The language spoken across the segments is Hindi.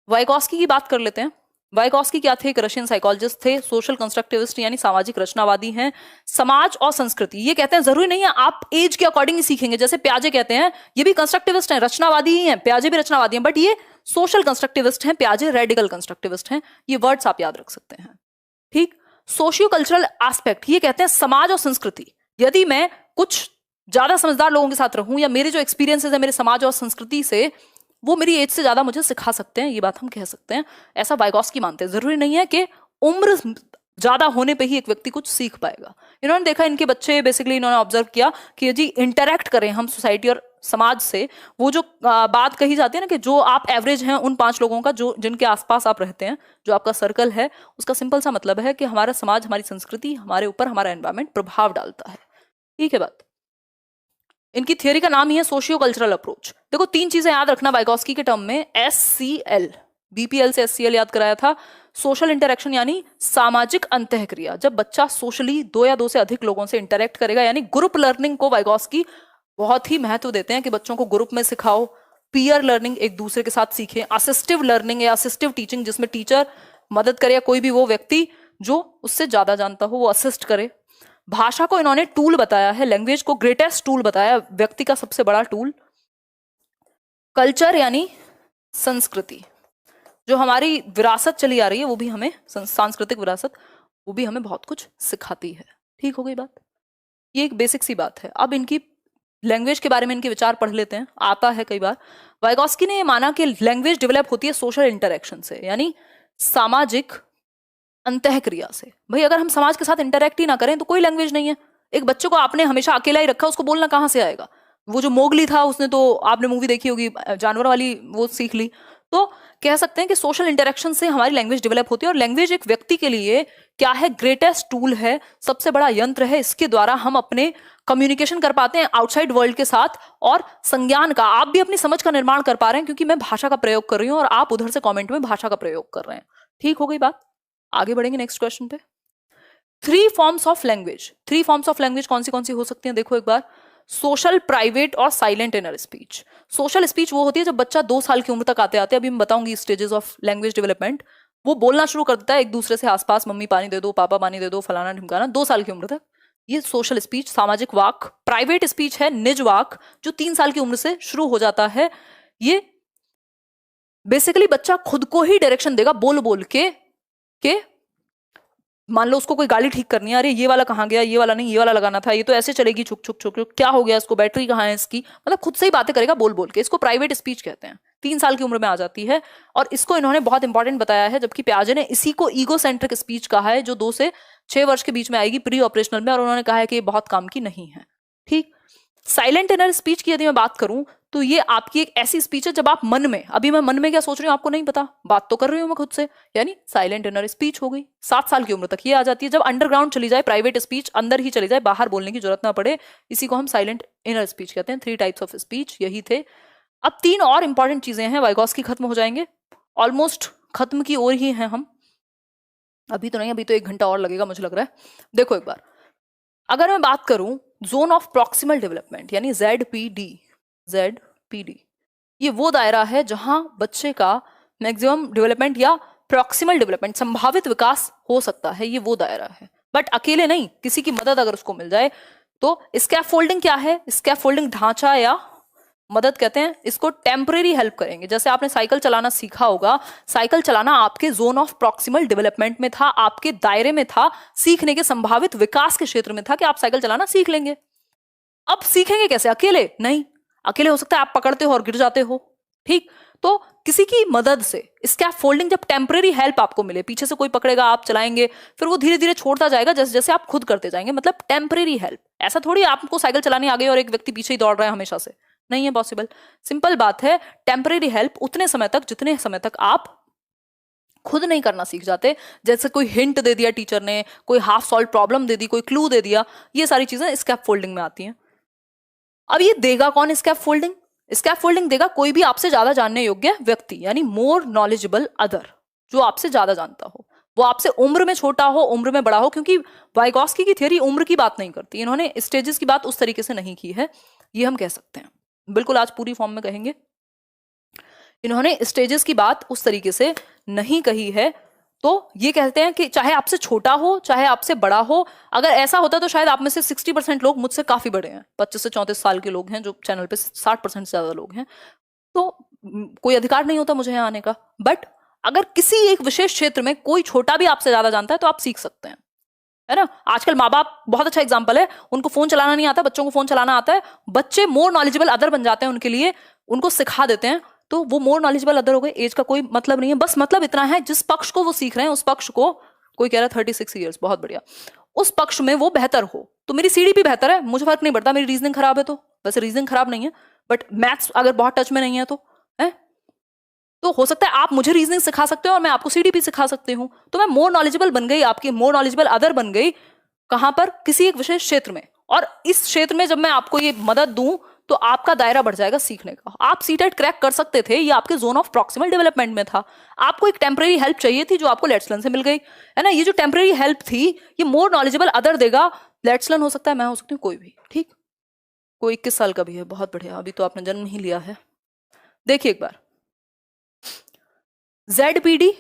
वाइगॉस्की की बात कर लेते हैं। वाइगॉस्की क्या थे? एक रशियन साइकोलॉजिस्ट थे, सोशल कंस्ट्रक्टिविस्ट यानी सामाजिक रचनावादी हैं। समाज और संस्कृति, ये कहते हैं जरूरी नहीं है आप एज के अकॉर्डिंग ही सीखेंगे, जैसे प्याजे कहते हैं ये भी कंस्ट्रक्टिविस्ट हैं, रचनावादी ही हैं, प्याजे भी रचनावादी हैं, बट ये सोशल कंस्ट्रक्टिविस्ट हैं, प्याजे रेडिकल कंस्ट्रक्टिविस्ट हैं। ये वर्ड्स आप याद रख सकते हैं, ठीक। सोशियो कल्चरल एस्पेक्ट, ये कहते हैं समाज और संस्कृति। यदि मैं कुछ ज्यादा समझदार लोगों के साथ रहूं या मेरे जो एक्सपीरियंसेस है मेरे समाज और संस्कृति से, वो मेरी एज से ज्यादा मुझे सिखा सकते हैं, ये बात हम कह सकते हैं। ऐसा वाइगॉस्की मानते हैं। जरूरी नहीं है कि उम्र ज्यादा होने पे ही एक व्यक्ति कुछ सीख पाएगा। इन्होंने देखा इनके बच्चे, बेसिकली इन्होंने ऑब्जर्व किया कि यदि इंटरैक्ट करें हम सोसाइटी और समाज से, वो जो बात कही जाती है ना कि जो आप एवरेज हैं उन 5 लोगों का जो जिनके आसपास आप रहते हैं, जो आपका सर्कल है, उसका सिंपल सा मतलब है कि हमारा समाज, हमारी संस्कृति, हमारे ऊपर हमारा एनवायरमेंट प्रभाव डालता है। ठीक है बात। इनकी थियोरी का नाम ही है सोशियो कल्चरल अप्रोच। देखो 3 चीजें याद रखना वाइगॉस्की के टर्म में, SCL, BPL से SCL याद कराया था। सोशल इंटरेक्शन यानी सामाजिक अंतःक्रिया, जब बच्चा सोशली 2 या 2 से अधिक लोगों से इंटरेक्ट करेगा, यानी ग्रुप लर्निंग को वाइगॉस्की बहुत ही महत्व देते हैं कि बच्चों को ग्रुप में सिखाओ, पीयर लर्निंग, एक दूसरे के साथ सीखें, असिस्टिव लर्निंग या असिस्टिव टीचिंग जिसमें टीचर मदद करे या कोई भी वो व्यक्ति जो उससे ज्यादा जानता हो वो असिस्ट करे। भाषा को इन्होंने टूल बताया है, लैंग्वेज को ग्रेटेस्ट टूल बताया, व्यक्ति का सबसे बड़ा टूल। कल्चर यानी संस्कृति, जो हमारी विरासत चली आ रही है वो भी हमें, सांस्कृतिक विरासत, वो भी हमें बहुत कुछ सिखाती है। ठीक हो गई बात? ये एक बेसिक सी बात है। अब इनकी लैंग्वेज के बारे में इनके विचार पढ़ लेते हैं, आता है कई बार। वाइगॉस्की ने ये माना कि लैंग्वेज डेवलप होती है सोशल इंटरेक्शन से, यानी सामाजिक अंतःक्रिया से। भाई अगर हम समाज के साथ इंटरेक्ट ही ना करें तो कोई लैंग्वेज नहीं है। एक बच्चे को आपने हमेशा अकेला ही रखा, उसको बोलना कहाँ से आएगा? वो जो मोगली था उसने तो, आपने मूवी देखी होगी जानवर वाली, वो सीख ली। तो कह सकते हैं कि सोशल इंटरेक्शन से हमारी लैंग्वेज डेवलप होती है, और लैंग्वेज एक व्यक्ति के लिए क्या है? ग्रेटेस्ट टूल है, सबसे बड़ा यंत्र है। इसके द्वारा हम अपने कम्युनिकेशन कर पाते हैं आउटसाइड वर्ल्ड के साथ, और संज्ञान का, आप भी अपनी समझ का निर्माण कर पा रहे हैं क्योंकि मैं भाषा का प्रयोग कर रही हूं और आप उधर से कमेंट में भाषा का प्रयोग कर रहे हैं। ठीक हो गई बात? आगे बढ़ेंगे नेक्स्ट क्वेश्चन पे। 3 forms of language. 3 forms of language कौन सी हो सकती हैं? देखो एक बार, सोशल, प्राइवेट और silent inner speech. Social speech वो होती है जब बच्चा 2 साल की उम्र तक आते आते, अभी मैं बताऊंगी स्टेजेस ऑफ लैंग्वेज डेवलपमेंट, वो बोलना शुरू कर देता है एक दूसरे से आसपास, मम्मी पानी दे दो, पापा पानी दे दो, फलाना ढिमकाना, 2 साल की उम्र तक। ये सोशल स्पीच, सामाजिक वाक। प्राइवेट स्पीच है निज वाक, जो 3 साल की उम्र से शुरू हो जाता है। ये बेसिकली बच्चा खुद को ही डायरेक्शन देगा बोल बोल के मान लो उसको कोई गाड़ी ठीक करनी है, अरे ये वाला कहाँ गया, ये वाला नहीं, ये वाला लगाना था, ये तो ऐसे चलेगी, छुक छुक छुक छुक, क्या हो गया इसको, बैटरी कहाँ है इसकी, मतलब खुद से ही बातें करेगा बोल बोल के। इसको प्राइवेट स्पीच कहते हैं। 3 साल की उम्र में आ जाती है, और इसको इन्होंने बहुत इंपॉर्टेंट बताया है, जबकि प्याजे ने इसी को ईगो सेंट्रिक स्पीच कहा है, जो 2 से 6 वर्ष के बीच में आएगी प्री ऑपरेशनल में, और उन्होंने कहा है कि ये बहुत काम की नहीं है। ठीक। साइलेंट इनर स्पीच की यदि मैं बात करूं तो ये आपकी एक ऐसी स्पीच है जब आप मन में, अभी मैं मन में क्या सोच रही हूं आपको नहीं पता, बात तो कर रही हूं मैं खुद से, यानी साइलेंट इनर स्पीच हो गई। 7 साल की उम्र तक ये आ जाती है, जब अंडरग्राउंड चली जाए, प्राइवेट स्पीच अंदर ही चली जाए, बाहर बोलने की जरूरत ना पड़े, इसी को हम साइलेंट इनर स्पीच कहते हैं। 3 टाइप्स ऑफ स्पीच यही थे। अब 3 और इंपॉर्टेंट चीजें हैं, वाइगॉस्की खत्म हो जाएंगे, ऑलमोस्ट खत्म की ओर ही हैं हम, अभी तो नहीं, अभी तो 1 घंटा और लगेगा मुझे लग रहा है। देखो एक बार, अगर मैं बात करूं जोन ऑफ प्रॉक्सिमल डेवलपमेंट यानी ZPD, ये वो दायरा है जहां बच्चे का मैक्सिमम डेवलपमेंट या प्रॉक्सिमल डेवलपमेंट, संभावित विकास हो सकता है, ये वो दायरा है। बट अकेले नहीं, किसी की मदद अगर उसको मिल जाए तो। स्कैफोल्डिंग क्या है? स्कैफोल्डिंग ढांचा या मदद कहते हैं, इसको टेम्परेरी हेल्प करेंगे। जैसे आपने साइकिल चलाना सीखा होगा, साइकिल चलाना आपके जोन ऑफ प्रॉक्सिमल डेवलपमेंट में था, आपके दायरे में था, सीखने के संभावित विकास के क्षेत्र में था कि आप साइकिल चलाना सीख लेंगे। अब सीखेंगे कैसे? अकेले नहीं, अकेले हो सकता है आप पकड़ते हो और गिर जाते हो। ठीक, तो किसी की मदद से, स्कैफोल्डिंग, जब टेम्परेरी हेल्प आपको मिले, पीछे से कोई पकड़ेगा, आप चलाएंगे, फिर वो धीरे धीरे छोड़ता जाएगा जैसे जैसे आप खुद करते जाएंगे, मतलब टेम्परेरी हेल्प। ऐसा थोड़ी आपको साइकिल चलाने आ गई और एक व्यक्ति पीछे ही दौड़ रहा है हमेशा से, नहीं है पॉसिबल। सिंपल बात है, टेम्परेरी हेल्प उतने समय तक जितने समय तक आप खुद नहीं करना सीख जाते। जैसे कोई हिंट दे दिया टीचर ने, कोई हाफ सॉल्व प्रॉब्लम दे दी, कोई क्लू दे दिया, ये सारी चीजें स्कैफोल्डिंग में आती हैं। अब ये देगा कौन स्कैफोल्डिंग? स्कैफोल्डिंग देगा कोई भी आपसे ज्यादा जानने योग्य व्यक्ति, यानी मोर नॉलेजेबल अदर, जो आपसे ज्यादा जानता हो, वो आपसे उम्र में छोटा हो, उम्र में बड़ा हो, क्योंकि वाइगॉस्की की थियरी उम्र की बात नहीं करती, इन्होंने स्टेजेस की बात उस तरीके से नहीं की है, ये हम कह सकते हैं, बिल्कुल आज पूरी फॉर्म में कहेंगे। इन्होंने स्टेजेस की बात उस तरीके से नहीं कही है। तो ये कहते हैं कि चाहे आपसे छोटा हो चाहे आपसे बड़ा हो, अगर ऐसा होता तो शायद आप में से 60% लोग मुझसे काफी बड़े हैं, 25 से 34 साल के लोग हैं जो चैनल पे 60% से ज्यादा लोग हैं, तो कोई अधिकार नहीं होता मुझे यहाँ आने का। बट अगर किसी एक विशेष क्षेत्र में कोई छोटा भी आपसे ज्यादा जानता है तो आप सीख सकते हैं, है ना। आजकल माँ बाप बहुत अच्छा एग्जाम्पल है, उनको फोन चलाना नहीं आता, बच्चों को फोन चलाना आता है, बच्चे मोर नॉलेजेबल अदर बन जाते हैं उनके लिए, उनको सिखा देते हैं, तो वो मोर नॉलेजेबल अदर हो गए। एज का कोई मतलब नहीं है, बस मतलब इतना है जिस पक्ष को वो सीख रहे हैं उस पक्ष को, कोई कह रहा है 36 ईयर्स, बहुत बढ़िया, उस पक्ष में वो बेहतर हो। तो मेरी सीडीपी बेहतर है, मुझे फर्क नहीं पड़ता, मेरी रीजनिंग खराब है तो, वैसे रीजनिंग खराब नहीं है बट मैथ्स अगर बहुत टच में नहीं है तो, है तो हो सकता है आप मुझे रीजनिंग सिखा सकते हो और मैं आपको सीडीपी सिखा सकती हूँ, तो मैं मोर नॉलेजेबल बन गई, आपकी मोर नॉलेजेबल अदर बन गई। कहां पर? किसी एक विशेष क्षेत्र में। और इस क्षेत्र में जब मैं आपको ये मदद दूं तो आपका दायरा बढ़ जाएगा सीखने का। आप सीटेट क्रैक कर सकते थे, ये आपके जोन ऑफ प्रॉक्सिमल डेवलपमेंट में था, आपको एक टेम्परेरी हेल्प चाहिए थी जो आपको लेट्स लर्न से मिल गई, है ना। ये जो टेम्परेरी हेल्प थी ये मोर नॉलेजेबल अदर देगा। लेट्स लर्न हो सकता है मैं हो सकती हूँ कोई भी, ठीक, कोई 21 साल का भी है, बहुत बढ़िया, अभी तो आपने जन्म ही लिया है। देखिए एक बार, ZPD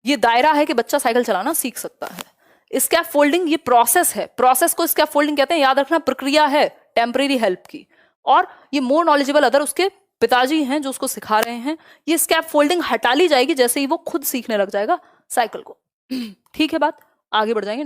ये दायरा है कि बच्चा साइकिल चलाना सीख सकता है। स्कैफोल्डिंग ये प्रोसेस है, प्रोसेस को स्कैफोल्डिंग कहते हैं, याद रखना, प्रक्रिया है टेम्परेरी हेल्प की। और ये मोर नॉलेजेबल अदर उसके पिताजी हैं जो उसको सिखा रहे हैं। ये स्कैफोल्डिंग हटा ली जाएगी जैसे ही वो खुद सीखने लग जाएगा साइकिल को। ठीक है बात, आगे बढ़ जाएंगे।